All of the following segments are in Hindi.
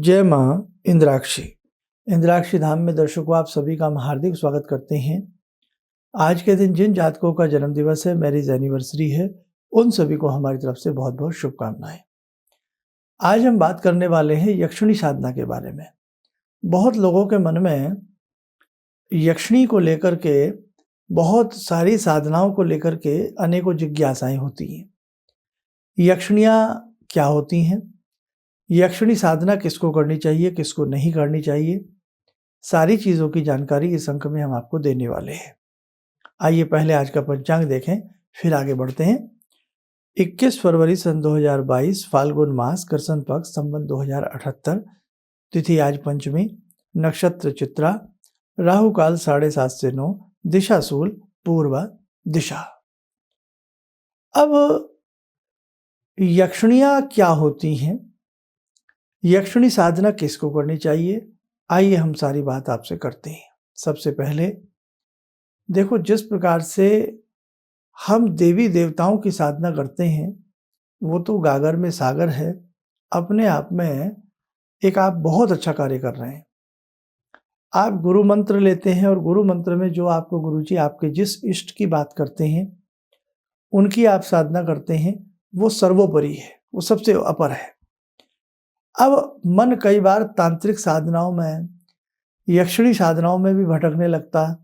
जय माँ इंद्राक्षी। इंद्राक्षी धाम में दर्शकों आप सभी का हम हार्दिक स्वागत करते हैं। आज के दिन जिन जातकों का जन्म दिवस है, मैरिज एनिवर्सरी है, उन सभी को हमारी तरफ से बहुत बहुत शुभकामनाएं। आज हम बात करने वाले हैं यक्षिणी साधना के बारे में। बहुत लोगों के मन में यक्षिणी को लेकर के, बहुत सारी साधनाओं को लेकर के अनेकों जिज्ञासाएं होती हैं। यक्षिणियाँ क्या होती हैं? यक्षिणी साधना किसको करनी चाहिए, किसको नहीं करनी चाहिए, सारी चीज़ों की जानकारी इस अंक में हम आपको देने वाले हैं। आइए पहले आज का पंचांग देखें, फिर आगे बढ़ते हैं। 21 फरवरी सन 2022, फाल्गुन मास, कृष्ण पक्ष, संवत 2078, तिथि आज पंचमी, नक्षत्र चित्रा, राहु काल 7:30 से 9, दिशा शूल, पूर्व दिशा। अब यक्षिणियाँ क्या होती हैं? यक्षिणी साधना किसको करनी चाहिए? आइए हम सारी बात आपसे करते हैं। सबसे पहले देखो, जिस प्रकार से हम देवी देवताओं की साधना करते हैं वो तो गागर में सागर है। अपने आप में एक आप बहुत अच्छा कार्य कर रहे हैं। आप गुरु मंत्र लेते हैं और गुरु मंत्र में जो आपको गुरुजी आपके जिस इष्ट की बात करते हैं, उनकी आप साधना करते हैं, वो सर्वोपरि है, वो सबसे अपर है। अब मन कई बार तांत्रिक साधनाओं में, यक्षिणी साधनाओं में भी भटकने लगता है,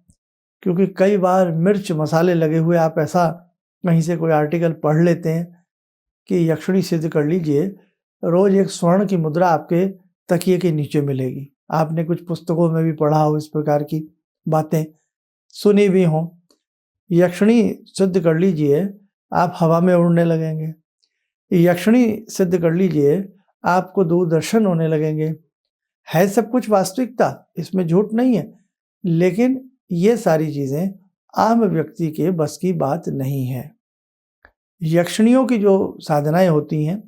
क्योंकि कई बार मिर्च मसाले लगे हुए आप ऐसा कहीं से कोई आर्टिकल पढ़ लेते हैं कि यक्षिणी सिद्ध कर लीजिए, रोज एक स्वर्ण की मुद्रा आपके तकिए के नीचे मिलेगी। आपने कुछ पुस्तकों में भी पढ़ा हो, इस प्रकार की बातें सुनी भी हों। यक्षिणी सिद्ध कर लीजिए, आप हवा में उड़ने लगेंगे। यक्षिणी सिद्ध कर लीजिए, आपको दूरदर्शन होने लगेंगे। है सब कुछ वास्तविकता, इसमें झूठ नहीं है, लेकिन ये सारी चीज़ें आम व्यक्ति के बस की बात नहीं है। यक्षिणियों की जो साधनाएं होती हैं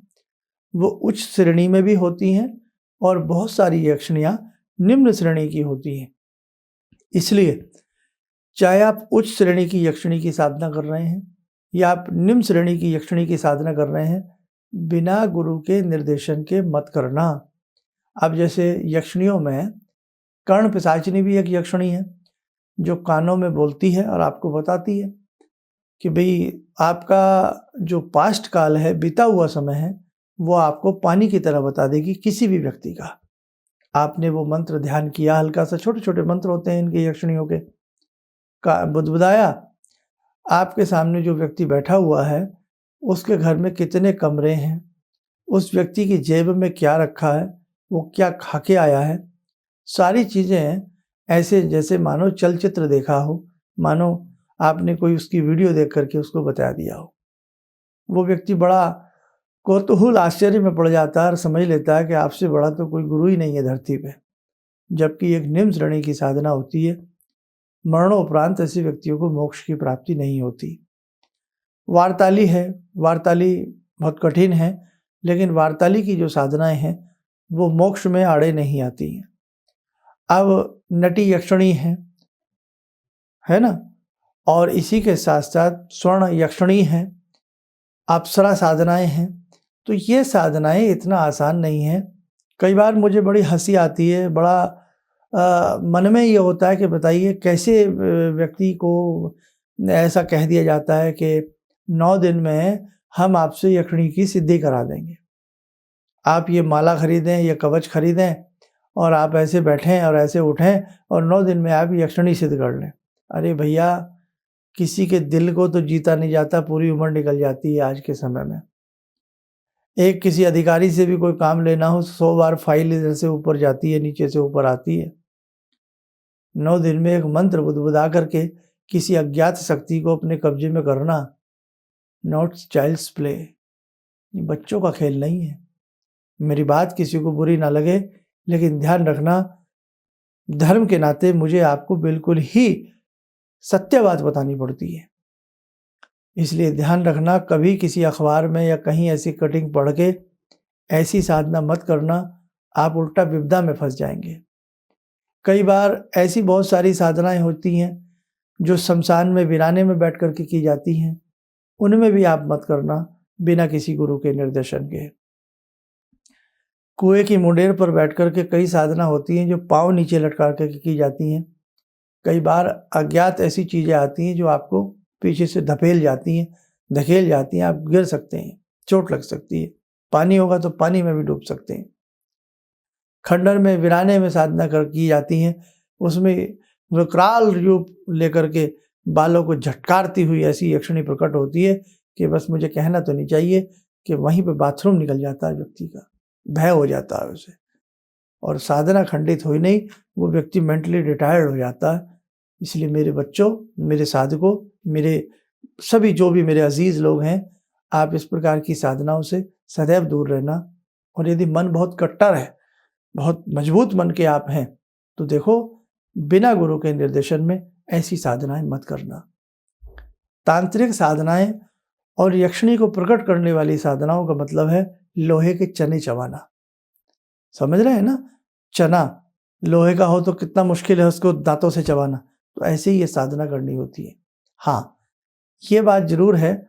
वो उच्च श्रेणी में भी होती हैं और बहुत सारी यक्षिणियाँ निम्न श्रेणी की होती हैं। इसलिए चाहे आप उच्च श्रेणी की यक्षिणी की साधना कर रहे हैं या आप निम्न श्रेणी की यक्षिणी की साधना कर रहे हैं, बिना गुरु के निर्देशन के मत करना। अब जैसे यक्षिणियों में कर्ण पिशाचिनी भी एक यक्षिणी है जो कानों में बोलती है और आपको बताती है कि भाई आपका जो पास्ट काल है, बीता हुआ समय है, वो आपको पानी की तरह बता देगी किसी भी व्यक्ति का। आपने वो मंत्र ध्यान किया, हल्का सा, छोटे छोटे मंत्र होते हैं इनके यक्षिणियों के, का बुदबुदाया, आपके सामने जो व्यक्ति बैठा हुआ है उसके घर में कितने कमरे हैं, उस व्यक्ति की जेब में क्या रखा है, वो क्या खा के आया है, सारी चीज़ें ऐसे जैसे मानो चलचित्र देखा हो, मानो आपने कोई उसकी वीडियो देख करके उसको बता दिया हो। वो व्यक्ति बड़ा कौतूहल आश्चर्य में पड़ जाता है और समझ लेता है कि आपसे बड़ा तो कोई गुरु ही नहीं है धरती पे। जबकि एक निम्न श्रेणी की साधना होती है, मरणोपरांत ऐसे व्यक्तियों को मोक्ष की प्राप्ति नहीं होती। वार्ताली है, वार्ताली बहुत कठिन है, लेकिन वार्ताली की जो साधनाएं हैं वो मोक्ष में आड़े नहीं आती हैं। अब नटी यक्षिणी है ना, और इसी के साथ साथ स्वर्ण यक्षिणी है, अप्सरा साधनाएं हैं। तो ये साधनाएं इतना आसान नहीं है। कई बार मुझे बड़ी हंसी आती है, बड़ा मन में ये होता है कि बताइए कैसे व्यक्ति को ऐसा कह दिया जाता है कि 9 दिन में हम आपसे यक्षिणी की सिद्धि करा देंगे। आप ये माला खरीदें, ये कवच खरीदें और आप ऐसे बैठें और ऐसे उठें और 9 दिन में आप यक्षिणी सिद्ध कर लें। अरे भैया, किसी के दिल को तो जीता नहीं जाता, पूरी उम्र निकल जाती है आज के समय में। एक किसी अधिकारी से भी कोई काम लेना हो, 100 बार फाइल इधर से ऊपर जाती है, नीचे से ऊपर आती है। 9 दिन में एक मंत्र बुदबुदा करके किसी अज्ञात शक्ति को अपने कब्जे में करना, नॉट चाइल्ड्स प्ले, ये बच्चों का खेल नहीं है। मेरी बात किसी को बुरी ना लगे, लेकिन ध्यान रखना, धर्म के नाते मुझे आपको बिल्कुल ही सत्य बात बतानी पड़ती है। इसलिए ध्यान रखना, कभी किसी अखबार में या कहीं ऐसी कटिंग पढ़ के ऐसी साधना मत करना, आप उल्टा विपदा में फंस जाएंगे। कई बार ऐसी बहुत सारी साधनाएं होती हैं जो शमशान में वीराने में बैठ करके की जाती हैं, उनमें भी आप मत करना बिना किसी गुरु के निर्देशन के। कुएं की मुंडेर पर बैठ कर के कई साधना होती हैं जो पाँव नीचे लटका कर के की जाती हैं। कई बार अज्ञात ऐसी चीज़ें आती हैं जो आपको पीछे से धकेल जाती हैं, आप गिर सकते हैं, चोट लग सकती है। पानी होगा तो पानी में भी डूब सकते हैं। खंडहर में वीराने में साधना की जाती हैं, उसमें विकराल रूप लेकर के बालों को झटकारती हुई ऐसी यक्षिणी प्रकट होती है कि बस मुझे कहना तो नहीं चाहिए कि वहीं पे बाथरूम निकल जाता है व्यक्ति का, भय हो जाता है उसे, और साधना खंडित हुई नहीं, वो व्यक्ति मेंटली रिटायर्ड हो जाता है। इसलिए मेरे बच्चों, मेरे साधकों, मेरे सभी जो भी मेरे अजीज़ लोग हैं, आप इस प्रकार की साधनाओं से सदैव दूर रहना। और यदि मन बहुत कट्टर है, बहुत मजबूत मन के आप हैं, तो देखो बिना गुरु के निर्देशन में ऐसी साधनाएं मत करना। तांत्रिक साधनाएं और यक्षिणी को प्रकट करने वाली साधनाओं का मतलब है लोहे के चने चबाना। समझ रहे हैं ना? चना लोहे का हो तो कितना मुश्किल है उसको दांतों से चबाना, तो ऐसे ही ये साधना करनी होती है। हाँ, ये बात जरूर है,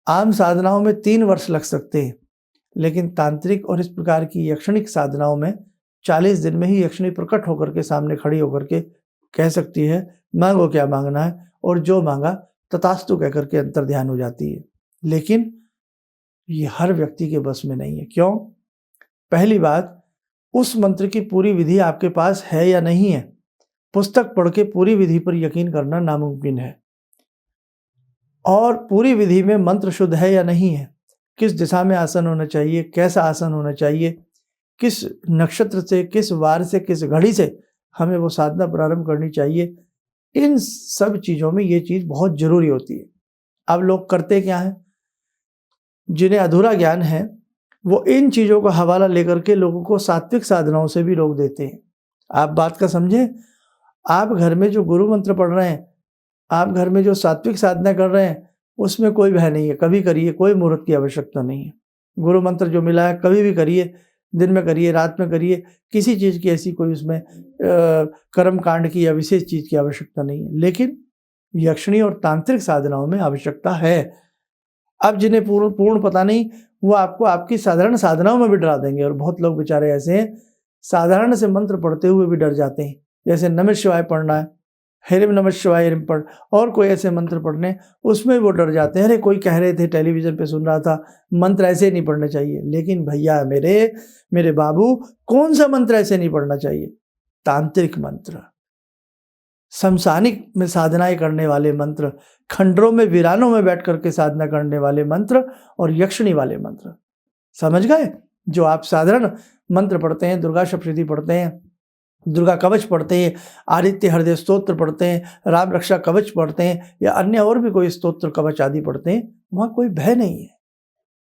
आम साधनाओं में 3 वर्ष लग सकते हैं, लेकिन तांत्रिक और इस प्रकार की यक्षिणिक साधनाओं में 40 दिन में ही यक्षिणी प्रकट होकर के सामने खड़ी होकर के कह सकती है मांगो क्या मांगना है, और जो मांगा तथास्तु कह करके अंतर ध्यान हो जाती है। लेकिन ये हर व्यक्ति के बस में नहीं है। क्यों? पहली बात, उस मंत्र की पूरी विधि आपके पास है या नहीं है। पुस्तक पढ़ के पूरी विधि पर यकीन करना नामुमकिन है, और पूरी विधि में मंत्र शुद्ध है या नहीं है, किस दिशा में आसन होना चाहिए, कैसा आसन होना चाहिए, किस नक्षत्र से, किस वार से, किस घड़ी से हमें वो साधना प्रारंभ करनी चाहिए, इन सब चीज़ों में ये चीज़ बहुत ज़रूरी होती है। अब लोग करते क्या हैं, जिन्हें अधूरा ज्ञान है वो इन चीज़ों का हवाला लेकर के लोगों को सात्विक साधनाओं से भी रोक देते हैं। आप बात का समझें, आप घर में जो गुरु मंत्र पढ़ रहे हैं, आप घर में जो सात्विक साधना कर रहे हैं, उसमें कोई भय नहीं है, कभी करिए, कोई मुहूर्त की आवश्यकता नहीं है। गुरु मंत्र जो मिला है कभी भी करिए, दिन में करिए, रात में करिए, किसी चीज़ की ऐसी कोई उसमें कर्म कांड की या विशेष चीज़ की आवश्यकता नहीं है। लेकिन यक्षिणी और तांत्रिक साधनाओं में आवश्यकता है। अब जिन्हें पूर्ण पता नहीं, वो आपको आपकी साधारण साधनाओं में भी डरा देंगे, और बहुत लोग बेचारे ऐसे हैं साधारण से मंत्र पढ़ते हुए भी डर जाते हैं। जैसे नमः शिवाय पढ़ना है, हेरिम नमः शिवाय हेरिम पढ़, और कोई ऐसे मंत्र पढ़ने, उसमें वो डर जाते हैं। अरे कोई कह रहे थे, टेलीविज़न पे सुन रहा था, मंत्र ऐसे नहीं पढ़ने चाहिए। लेकिन भैया मेरे बाबू, कौन सा मंत्र ऐसे नहीं पढ़ना चाहिए? तांत्रिक मंत्र, समसानिक में साधनाएं करने वाले मंत्र, खंडरों में वीरानों में बैठ करके साधना करने वाले मंत्र, और यक्षिणी वाले मंत्र। समझ गए? जो आप साधारण मंत्र पढ़ते हैं, दुर्गा सप्तशती पढ़ते हैं, दुर्गा कवच पढ़ते हैं, आदित्य हृदय स्तोत्र पढ़ते हैं, राम रक्षा कवच पढ़ते हैं, या अन्य और भी कोई स्तोत्र कवच आदि पढ़ते हैं, वहाँ कोई भय नहीं है।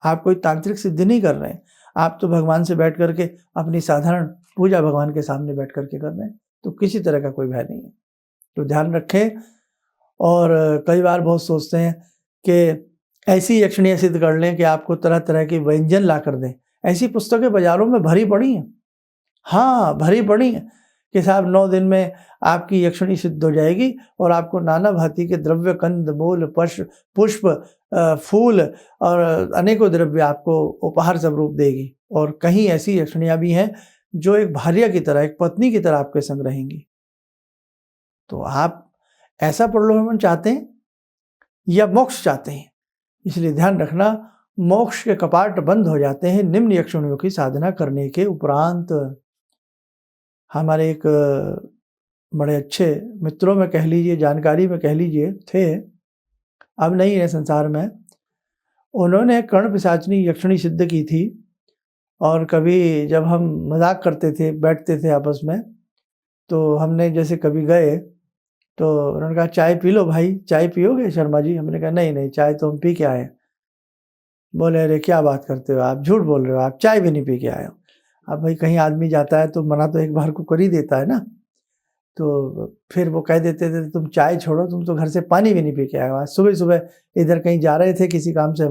आप कोई तांत्रिक सिद्धि नहीं कर रहे हैं, आप तो भगवान से बैठ करके अपनी साधारण पूजा भगवान के सामने बैठ करके कर रहे हैं, तो किसी तरह का कोई भय नहीं है। तो ध्यान रखें। और कई बार बहुत सोचते हैं कि ऐसी यक्षिणियाँ सिद्ध कर लें कि आपको तरह तरह के व्यंजन ला कर दें। ऐसी पुस्तकें बाज़ारों में भरी पड़ी हैं। हाँ, भरी पड़ी हैं कि साहब 9 दिन में आपकी यक्षिणी सिद्ध हो जाएगी, और आपको नाना भांति के द्रव्य, कंद, मूल, पुष्प, फूल और अनेकों द्रव्य आपको उपहार स्वरूप देगी। और कहीं ऐसी यक्षिणियाँ भी हैं जो एक भार्या की तरह, एक पत्नी की तरह आपके संग रहेंगी। तो आप ऐसा प्रलोभन चाहते हैं या मोक्ष चाहते हैं? इसलिए ध्यान रखना, मोक्ष के कपाट बंद हो जाते हैं निम्न यक्षिणियों की साधना करने के उपरांत। हमारे एक बड़े अच्छे मित्रों में कह लीजिए, जानकारी में कह लीजिए, थे, अब नहीं है संसार में। उन्होंने कर्ण पिशाचिनी यक्षिणी सिद्ध की थी, और कभी जब हम मजाक करते थे, बैठते थे आपस में, तो हमने जैसे कभी गए तो उन्होंने कहा चाय पी लो भाई, चाय पियोगे शर्मा जी? हमने कहा नहीं, चाय तो हम पी के आए। बोले अरे क्या बात करते हो आप, झूठ बोल रहे हो, आप चाय भी नहीं पी के आए हो। अब भाई कहीं आदमी जाता है तो मना तो एक बार को कर ही देता है ना। तो फिर वो कह देते थे तुम चाय छोड़ो, तुम तो घर से पानी भी नहीं पी के आए हो, आज सुबह सुबह इधर कहीं जा रहे थे किसी काम से।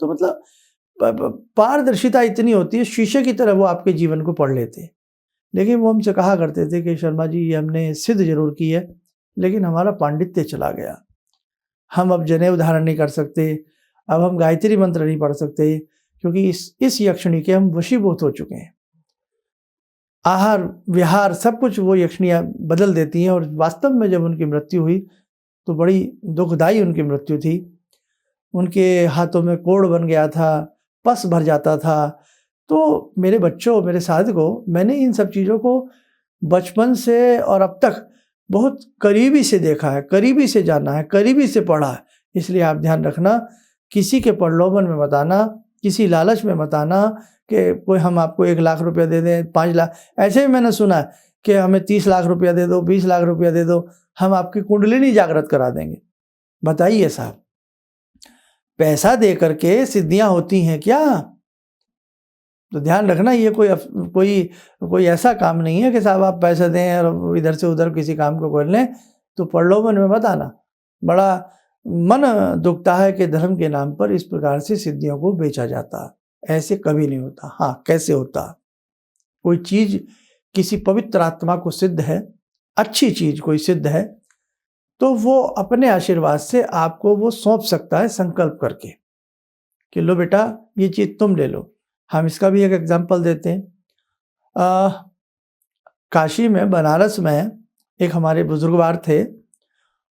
तो मतलब पारदर्शिता इतनी होती है, शीशे की तरह वो आपके जीवन को पढ़ लेते हैं। लेकिन वो हमसे कहा करते थे कि शर्मा जी, ये हमने सिद्ध जरूर की है, लेकिन हमारा पांडित्य चला गया, हम अब जनेऊ धारण नहीं कर सकते, अब हम गायत्री मंत्र नहीं पढ़ सकते, क्योंकि इस यक्षिणी के हम वशीभूत हो चुके हैं। आहार विहार सब कुछ वो यक्षिणियाँ बदल देती हैं। और वास्तव में जब उनकी मृत्यु हुई तो बड़ी दुखदाई उनकी मृत्यु थी। उनके हाथों में कोढ़ बन गया था, पस भर जाता था। तो मेरे बच्चों, मेरे साधकों, मैंने इन सब चीज़ों को बचपन से और अब तक बहुत करीबी से देखा है, करीबी से जाना है, करीबी से पढ़ा है। इसलिए आप ध्यान रखना, किसी के प्रलोभन में मत आना, किसी लालच में मत आना कि कोई हम आपको 1 लाख रुपया दे दें, 5 लाख। ऐसे भी मैंने सुना है कि हमें 30 लाख रुपया दे दो, 20 लाख रुपया दे दो, हम आपकी कुंडलिनी जागृत करा देंगे। बताइए साहब, पैसा दे करके सिद्धियां होती हैं क्या? तो ध्यान रखना, ये कोई ऐसा काम नहीं है कि साहब आप पैसे दें और इधर से उधर किसी काम को कर लें। तो प्रलोभन में मत आना। बड़ा मन दुखता है कि धर्म के नाम पर इस प्रकार से सिद्धियों को बेचा जाता है। ऐसे कभी नहीं होता। हाँ, कैसे होता? कोई चीज किसी पवित्र आत्मा को सिद्ध है, अच्छी चीज कोई सिद्ध है, तो वो अपने आशीर्वाद से आपको वो सौंप सकता है संकल्प करके कि लो बेटा ये चीज तुम ले लो। हम इसका भी एक एग्जाम्पल देते हैं। काशी में, बनारस में एक हमारे बुजुर्गवार थे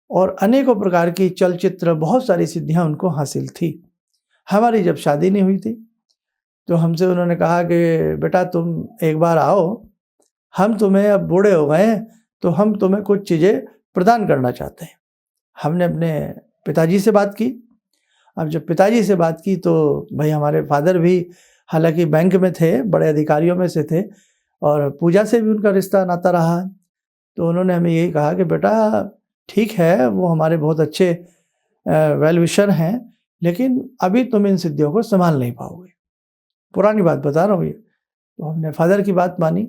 और अनेकों प्रकार की चलचित्र, बहुत सारी सिद्धियां उनको हासिल थी। हमारी जब शादी नहीं हुई थी तो हमसे उन्होंने कहा कि बेटा तुम एक बार आओ, हम तुम्हें, अब बूढ़े हो गए हैं तो हम तुम्हें कुछ चीज़ें प्रदान करना चाहते हैं। हमने अपने पिताजी से बात की। अब जब पिताजी से बात की तो भाई हमारे फादर भी हालांकि बैंक में थे, बड़े अधिकारियों में से थे और पूजा से भी उनका रिश्ता नाता रहा है। तो उन्होंने हमें यही कहा कि बेटा ठीक है, वो हमारे बहुत अच्छे वेल विशर हैं, लेकिन अभी तुम इन सिद्धियों को संभाल नहीं पाओगे। पुरानी बात बता रहा हूँ ये। तो हमने फादर की बात मानी।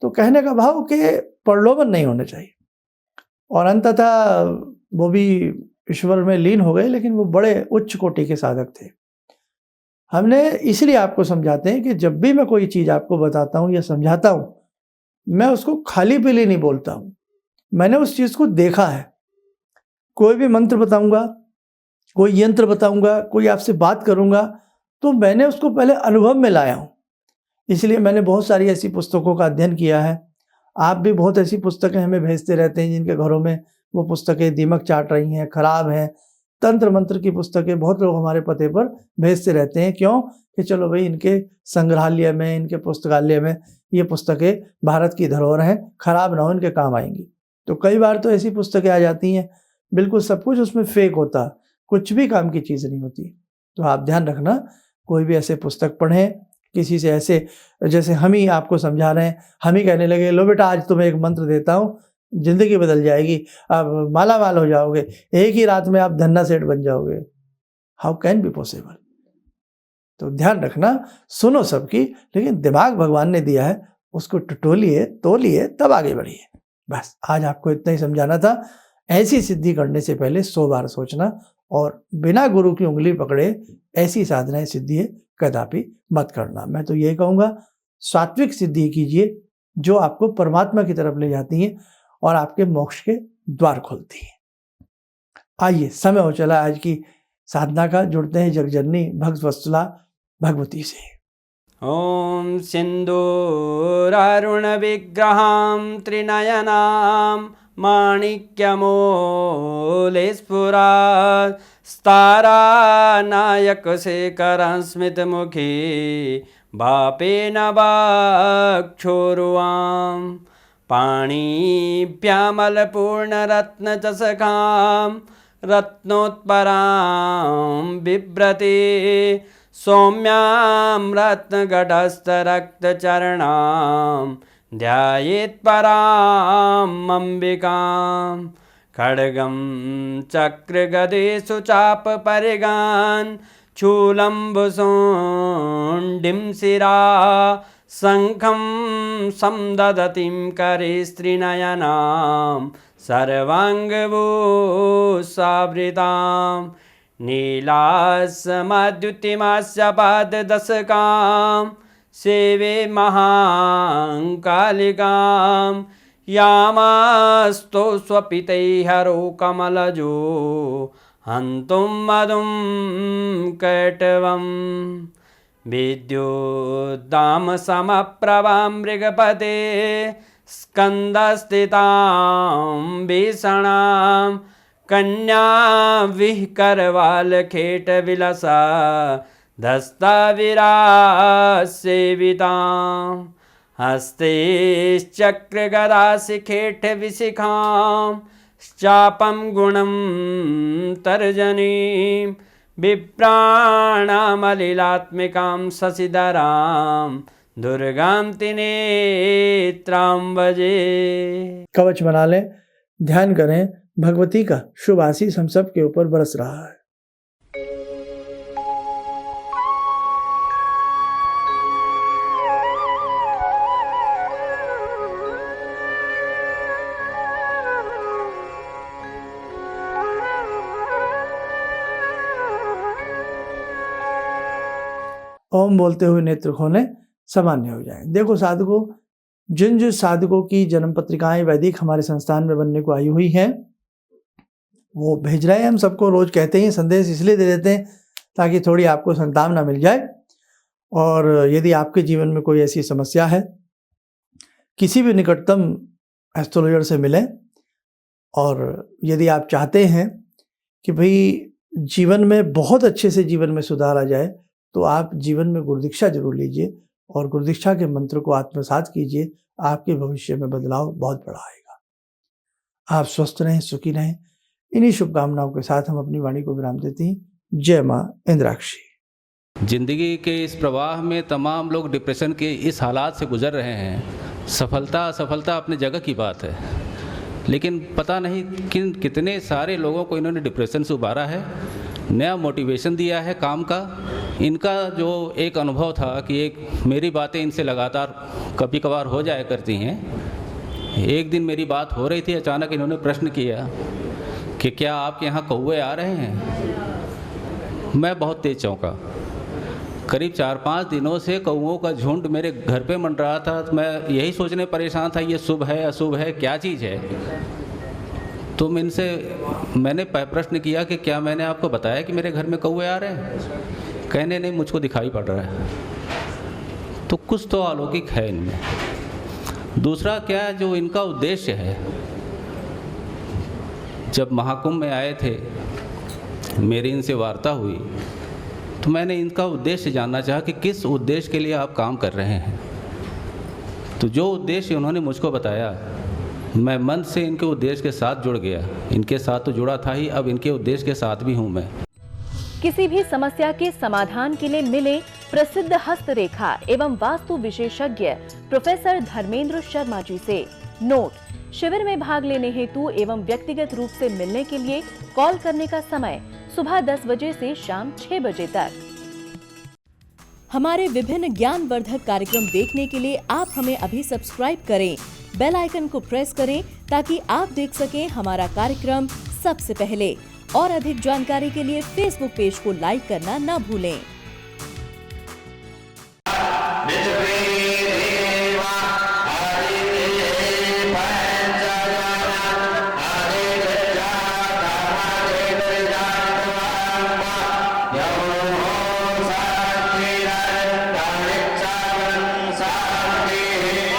तो कहने का भाव कि प्रलोभन नहीं होने चाहिए। और अंततः वो भी ईश्वर में लीन हो गए, लेकिन वो बड़े उच्च कोटि के साधक थे। हमने इसलिए आपको समझाते हैं कि जब भी मैं कोई चीज़ आपको बताता हूँ या समझाता हूँ, मैं उसको खाली पीली नहीं बोलता हूँ। मैंने उस चीज़ को देखा है। कोई भी मंत्र बताऊंगा, कोई यंत्र बताऊंगा, कोई आपसे बात करूंगा, तो मैंने उसको पहले अनुभव में लाया हूँ। इसलिए मैंने बहुत सारी ऐसी पुस्तकों का अध्ययन किया है। आप भी बहुत ऐसी पुस्तकें हमें भेजते रहते हैं जिनके घरों में वो पुस्तकें दीमक चाट रही हैं, खराब हैं। तंत्र मंत्र की पुस्तकें बहुत लोग हमारे पते पर भेजते रहते हैं। क्यों? कि चलो भाई इनके संग्रहालय में, इनके पुस्तकालय में ये पुस्तकें भारत की धरोहर हैं, खराब ना हो, इनके काम आएंगी। तो कई बार तो ऐसी पुस्तकें आ जाती हैं, बिल्कुल सब कुछ उसमें फेक होता, कुछ भी काम की चीज़ नहीं होती। तो आप ध्यान रखना, कोई भी ऐसे पुस्तक पढ़ें, किसी से ऐसे, जैसे हम ही आपको समझा रहे हैं, हम ही कहने लगे लो बेटा आज तुम्हें एक मंत्र देता हूँ, जिंदगी बदल जाएगी, आप माला माल हो जाओगे, एक ही रात में आप धन्ना सेठ बन जाओगे। How can be possible? तो ध्यान रखना, सुनो सबकी, लेकिन दिमाग भगवान ने दिया है, उसको टटोलिए, तोलिए, तब आगे बढ़िए। बस आज आपको इतना ही समझाना था। ऐसी सिद्धि करने से पहले 100 बार सोचना, और बिना गुरु की उंगली पकड़े ऐसी साधनाएं, सिद्धि कदापि मत करना। मैं तो यही कहूँगा, सात्विक सिद्धि कीजिए जो आपको परमात्मा की तरफ ले जाती हैं और आपके मोक्ष के द्वार खोलती हैं। आइए, समय हो चला आज की साधना का। जुड़ते हैं जगजननी भगवत्सला भगवती से। ओम सिंदूरारुण विग्रहां त्रिनयनां माणिक्यमूले स्फुरात् स्तारानायकशेखरं स्मितमुखी बापेन वक्षोरुवां पाणिभ्यामलपूर्णरत्नचषकां रत्नोत्परां बिभ्रति सौम्यां रत्नगटस्थरक्तचरणां ध्यायेत् पराम् अम्बिकां खड्गं चक्रगदेषु चापपरिगान् चूलम्बुशुण्डिं शिरा शङ्खं समदधतीं करे स्त्रीनयनां सर्वाङ्गभूषावृतां नीलास्मद्युतिमास्य पाददशकां सेवे महाकालिकां यामास्तो स्वपितैहरो कमलजो हन्तुं मधुं कैटवं विद्युद्दाम समप्रभां मृगपते स्कन्दस्थितां भीषणां कन्या विहकरवालखेटविलसा धस्ताविरासेवितां हस्ते चक्रगदाशिखेटविशिखां चापं गुणं तर्जनीं विप्राणामलिलात्मिकां शशिधरां दुर्गां त्रिनेत्रां भजे। कवच बना लें, ध्यान करें, भगवती का शुभ आशीष हम सब के ऊपर बरस रहा है। ओम बोलते हुए नेत्र खोलें, सामान्य हो जाए। देखो साधकों, जिन साधकों की जन्म पत्रिकाएं वैदिक हमारे संस्थान में बनने को आई हुई हैं, वो भेज रहे हैं। हम सबको रोज कहते हैं, संदेश इसलिए दे देते हैं ताकि थोड़ी आपको सांत्वना मिल जाए। और यदि आपके जीवन में कोई ऐसी समस्या है, किसी भी निकटतम एस्ट्रोलॉजर से मिलें। और यदि आप चाहते हैं कि भाई जीवन में बहुत अच्छे से जीवन में सुधार आ जाए, तो आप जीवन में गुरुदीक्षा जरूर लीजिए और गुरुदीक्षा के मंत्र को आत्मसात कीजिए। आपके भविष्य में बदलाव बहुत बड़ा आएगा। आप स्वस्थ रहें, सुखी रहें। इन्हीं शुभकामनाओं के साथ हम अपनी वाणी को विराम देते हैं। जय मां इंद्राक्षी। जिंदगी के इस प्रवाह में तमाम लोग डिप्रेशन के इस हालात से गुजर रहे हैं। सफलता असफलता अपनी जगह की बात है, लेकिन पता नहीं कितने सारे लोगों को इन्होंने डिप्रेशन से उबारा है, नया मोटिवेशन दिया है काम का। इनका जो एक अनुभव था कि एक मेरी बातें इनसे लगातार कभी कभार हो जाया करती हैं। एक दिन मेरी बात हो रही थी, अचानक इन्होंने प्रश्न किया कि क्या आपके यहाँ कौवे आ रहे हैं। मैं बहुत तेज चौंका। करीब 4-5 दिनों से कौवों का झुंड मेरे घर पे मंडरा था। तो मैं यही सोचने परेशान था, ये शुभ है अशुभ है, क्या चीज़ है। तो मैंने प्रश्न किया कि क्या मैंने आपको बताया कि मेरे घर में कौवे आ रहे हैं। कहने नहीं, मुझको दिखाई पड़ रहा है। तो कुछ तो अलौकिक है इनमें। दूसरा क्या, जो इनका उद्देश्य है, जब महाकुंभ में आए थे, मेरी इनसे वार्ता हुई, तो मैंने इनका उद्देश्य जानना चाहा कि किस उद्देश्य के लिए आप काम कर रहे हैं। तो जो उद्देश्य उन्होंने मुझको बताया, मैं मन से इनके उद्देश्य के साथ जुड़ गया। इनके साथ तो जुड़ा था ही, अब इनके उद्देश्य के साथ भी हूँ मैं। किसी भी समस्या के समाधान के लिए मिले प्रसिद्ध हस्तरेखा एवं वास्तु विशेषज्ञ प्रोफेसर धर्मेंद्र शर्मा जी से। नोट: शिविर में भाग लेने हेतु एवं व्यक्तिगत रूप से मिलने के लिए कॉल करने का समय सुबह 10 बजे से शाम 6 बजे तक। हमारे विभिन्न ज्ञानवर्धक कार्यक्रम देखने के लिए आप हमें अभी सब्सक्राइब करें, बेल आइकन को प्रेस करें ताकि आप देख सकें हमारा कार्यक्रम सबसे पहले। और अधिक जानकारी के लिए फेसबुक पेज को लाइक करना न भूलें।